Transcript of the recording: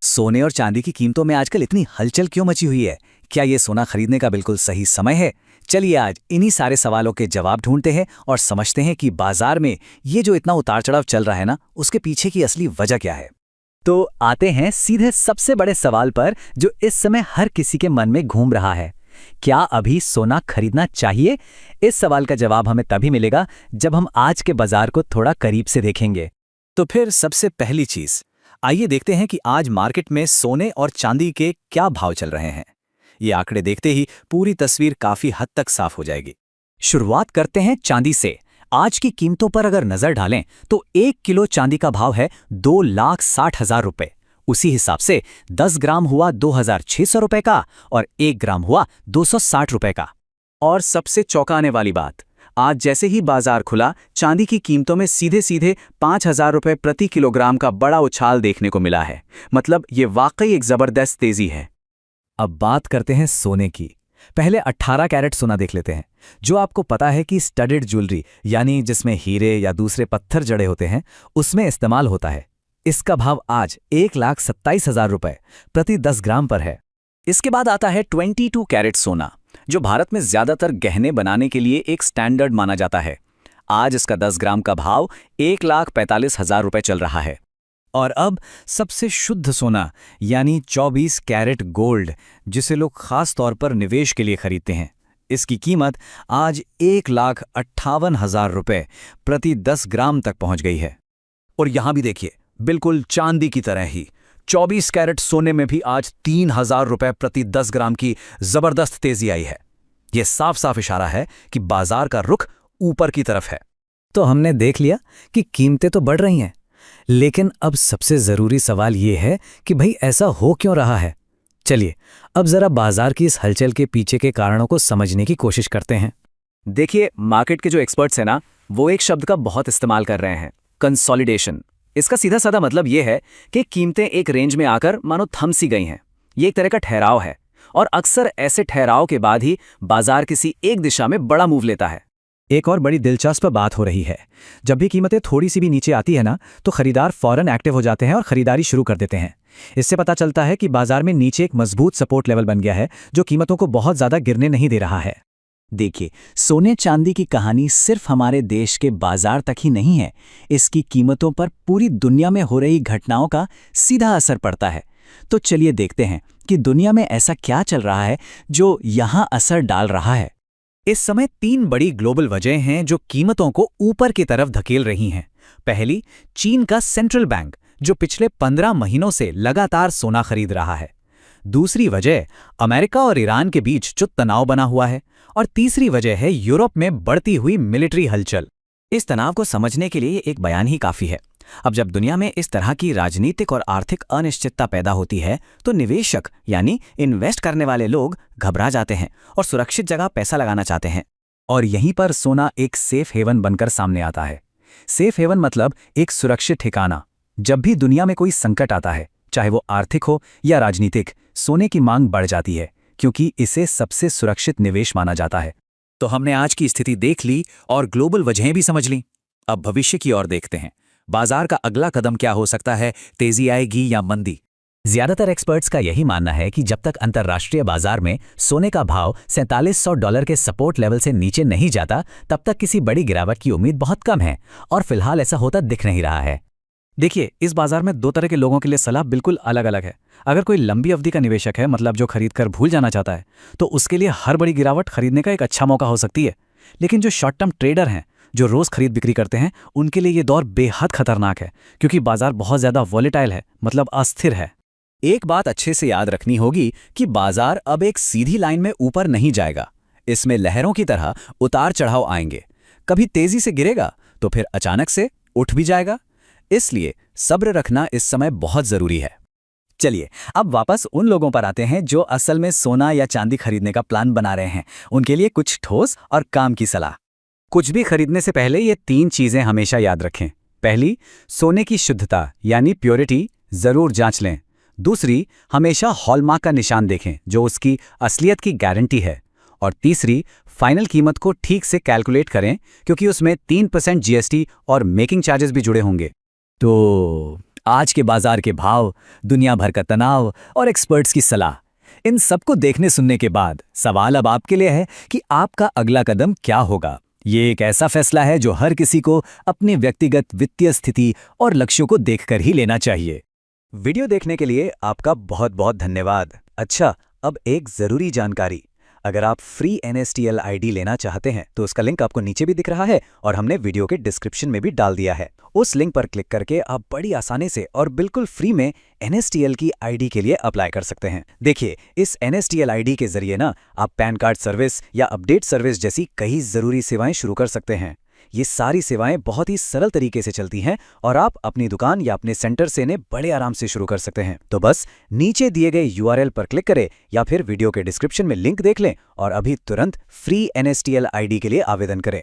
सोने और चांदी की कीमतों में आजकल इतनी हलचल क्यों मची हुई है? क्या ये सोना खरीदने का बिल्कुल सही समय है? चलिए आज इन्हीं सारे सवालों के जवाब ढूंढते हैं और समझते हैं कि बाजार में ये जो इतना उतार चढ़ाव चल रहा है ना, उसके पीछे की असली वजह क्या है। तो आते हैं सीधे सबसे बड़े सवाल पर जो इस समय हर किसी के मन में घूम रहा है। क्या अभी सोना खरीदना चाहिए? इस सवाल का जवाब हमें तभी मिलेगा जब हम आज के बाजार को थोड़ा करीब से देखेंगे। तो फिर सबसे पहली चीज, आइए देखते हैं कि आज मार्केट में सोने और चांदी के क्या भाव चल रहे हैं। ये आंकड़े देखते ही पूरी तस्वीर काफी हद तक साफ हो जाएगी। शुरुआत करते हैं चांदी से। आज की कीमतों पर अगर नजर डालें तो 1 किलो चांदी का भाव है 2,60,000 रुपए। उसी हिसाब से 10 ग्राम हुआ 2,600 रुपए का और 1 ग्राम हुआ 260 रुपए का। और सबसे चौंकाने वाली बात, आज जैसे ही बाजार खुला, चांदी की कीमतों में सीधे सीधे 5,000 रुपए प्रति किलोग्राम का बड़ा उछाल देखने को मिला है। मतलब ये वाकई एक जबरदस्त तेजी है। अब बात करते हैं सोने की। पहले 18 कैरेट सोना देख लेते हैं, जो आपको पता है कि स्टडेड ज्वेलरी यानी जिसमें हीरे या दूसरे पत्थर जड़े होते हैं, उसमें इस्तेमाल होता है। इसका भाव आज 1,27,000 रुपए प्रति 10 ग्राम पर है। इसके बाद आता है 22 कैरेट सोना, जो भारत में ज्यादातर गहने बनाने के लिए एक स्टैंडर्ड माना जाता है। आज इसका 10 ग्राम का भाव 1,45,000 रुपए चल रहा है। और अब सबसे शुद्ध सोना यानी 24 कैरेट गोल्ड, जिसे लोग खास तौर पर निवेश के लिए खरीदते हैं, इसकी कीमत आज 1,58,000 रुपए प्रति 10 ग्राम तक पहुंच गई है। और यहां भी देखिए, बिल्कुल चांदी की तरह ही 24 कैरेट सोने में भी आज 3,000 रुपए प्रति 10 ग्राम की जबरदस्त तेजी आई है। यह साफ साफ इशारा है कि बाजार का रुख ऊपर की तरफ है। तो हमने देख लिया कि कीमतें तो बढ़ रही हैं, लेकिन अब सबसे जरूरी सवाल यह है कि भाई ऐसा हो क्यों रहा है। चलिए अब जरा बाजार की इस हलचल के पीछे के कारणों को समझने की कोशिश करते हैं। देखिए, मार्केट के जो एक्सपर्ट्स हैं ना, वो एक शब्द का बहुत इस्तेमाल कर रहे हैं, कंसोलिडेशन। इसका सीधा साधा मतलब यह है कि कीमतें एक रेंज में आकर मानो थम सी गई हैं। ये एक तरह का ठहराव है, और अक्सर ऐसे ठहराव के बाद ही बाजार किसी एक दिशा में बड़ा मूव लेता है। एक और बड़ी दिलचस्प बात हो रही है, जब भी कीमतें थोड़ी सी भी नीचे आती है ना, तो खरीदार फौरन एक्टिव हो जाते हैं और खरीदारी शुरू कर देते हैं। इससे पता चलता है कि बाजार में नीचे एक मजबूत सपोर्ट लेवल बन गया है, जो कीमतों को बहुत ज्यादा गिरने नहीं दे रहा है। देखिए, सोने चांदी की कहानी सिर्फ हमारे देश के बाजार तक ही नहीं है। इसकी कीमतों पर पूरी दुनिया में हो रही घटनाओं का सीधा असर पड़ता है। तो चलिए देखते हैं कि दुनिया में ऐसा क्या चल रहा है जो यहां असर डाल रहा है। इस समय 3 बड़ी ग्लोबल वजह हैं जो कीमतों को ऊपर की तरफ धकेल रही हैं। पहली, चीन का सेंट्रल बैंक, जो पिछले 15 महीनों से लगातार सोना खरीद रहा है। दूसरी वजह, अमेरिका और ईरान के बीच जो तनाव बना हुआ है। और तीसरी वजह है यूरोप में बढ़ती हुई मिलिट्री हलचल। इस तनाव को समझने के लिए एक बयान ही काफी है। अब जब दुनिया में इस तरह की राजनीतिक और आर्थिक अनिश्चितता पैदा होती है, तो निवेशक यानी इन्वेस्ट करने वाले लोग घबरा जाते हैं और सुरक्षित जगह पैसा लगाना चाहते हैं। और यहीं पर सोना एक सेफ हेवन बनकर सामने आता है। सेफ हेवन मतलब एक सुरक्षित ठिकाना। जब भी दुनिया में कोई संकट आता है, चाहे वो आर्थिक हो या राजनीतिक, सोने की मांग बढ़ जाती है, क्योंकि इसे सबसे सुरक्षित निवेश माना जाता है। तो हमने आज की स्थिति देख ली और ग्लोबल वजहें भी समझ ली। अब भविष्य की ओर देखते हैं। बाजार का अगला कदम क्या हो सकता है? तेजी आएगी या मंदी? ज्यादातर एक्सपर्ट्स का यही मानना है कि जब तक अंतर्राष्ट्रीय बाजार में सोने का भाव $4,700 के सपोर्ट लेवल से नीचे नहीं जाता, तब तक किसी बड़ी गिरावट की उम्मीद बहुत कम है। और फिलहाल ऐसा होता दिख नहीं रहा है। देखिए, इस बाजार में 2 तरह के लोगों के लिए सलाह बिल्कुल अलग अलग है। अगर कोई लंबी अवधि का निवेशक है, मतलब जो खरीद कर भूल जाना चाहता है, तो उसके लिए हर बड़ी गिरावट खरीदने का एक अच्छा मौका हो सकती है। लेकिन जो शॉर्ट टर्म ट्रेडर हैं, जो रोज खरीद बिक्री करते हैं, उनके लिए ये दौर बेहद खतरनाक है, क्योंकि बाजार बहुत ज्यादा वॉलेटाइल है, मतलब अस्थिर है। एक बात अच्छे से याद रखनी होगी कि बाजार अब एक सीधी लाइन में ऊपर नहीं जाएगा। इसमें लहरों की तरह उतार चढ़ाव आएंगे। कभी तेजी से गिरेगा तो फिर अचानक से उठ भी जाएगा। इसलिए सब्र रखना इस समय बहुत जरूरी है। चलिए अब वापस उन लोगों पर आते हैं जो असल में सोना या चांदी खरीदने का प्लान बना रहे हैं। उनके लिए कुछ ठोस और काम की सलाह। कुछ भी खरीदने से पहले ये 3 चीजें हमेशा याद रखें। पहली, सोने की शुद्धता यानी प्योरिटी जरूर जांच लें। दूसरी, हमेशा हॉलमार्क का निशान देखें, जो उसकी असलियत की गारंटी है। और तीसरी, फाइनल कीमत को ठीक से कैलकुलेट करें, क्योंकि उसमें 3% जीएसटी और मेकिंग चार्जेस भी जुड़े होंगे। तो आज के बाजार के भाव, दुनिया भर का तनाव और एक्सपर्ट्स की सलाह, इन सबको देखने सुनने के बाद सवाल अब आपके लिए है कि आपका अगला कदम क्या होगा। ये एक ऐसा फैसला है जो हर किसी को अपनी व्यक्तिगत वित्तीय स्थिति और लक्ष्यों को देखकर ही लेना चाहिए। वीडियो देखने के लिए आपका बहुत बहुत धन्यवाद। अच्छा, अब एक ज़रूरी जानकारी। अगर आप फ्री NSTL ID लेना चाहते हैं तो उसका लिंक आपको नीचे भी दिख रहा है और हमने वीडियो के डिस्क्रिप्शन में भी डाल दिया है। उस लिंक पर क्लिक करके आप बड़ी आसानी से और बिल्कुल फ्री में NSTL की ID के लिए अप्लाई कर सकते हैं। देखिए, इस NSTL ID के जरिए ना आप पैन कार्ड सर्विस या अपडेट सर्विस जैसी कई ज़रूरी सेवाएं शुरू कर सकते हैं। ये सारी सेवाएं बहुत ही सरल तरीके से चलती हैं और आप अपनी दुकान या अपने सेंटर से इन्हें बड़े आराम से शुरू कर सकते हैं। तो बस नीचे दिए गए URL पर क्लिक करें या फिर वीडियो के डिस्क्रिप्शन में लिंक देख लें और अभी तुरंत फ्री NSTL ID के लिए आवेदन करें।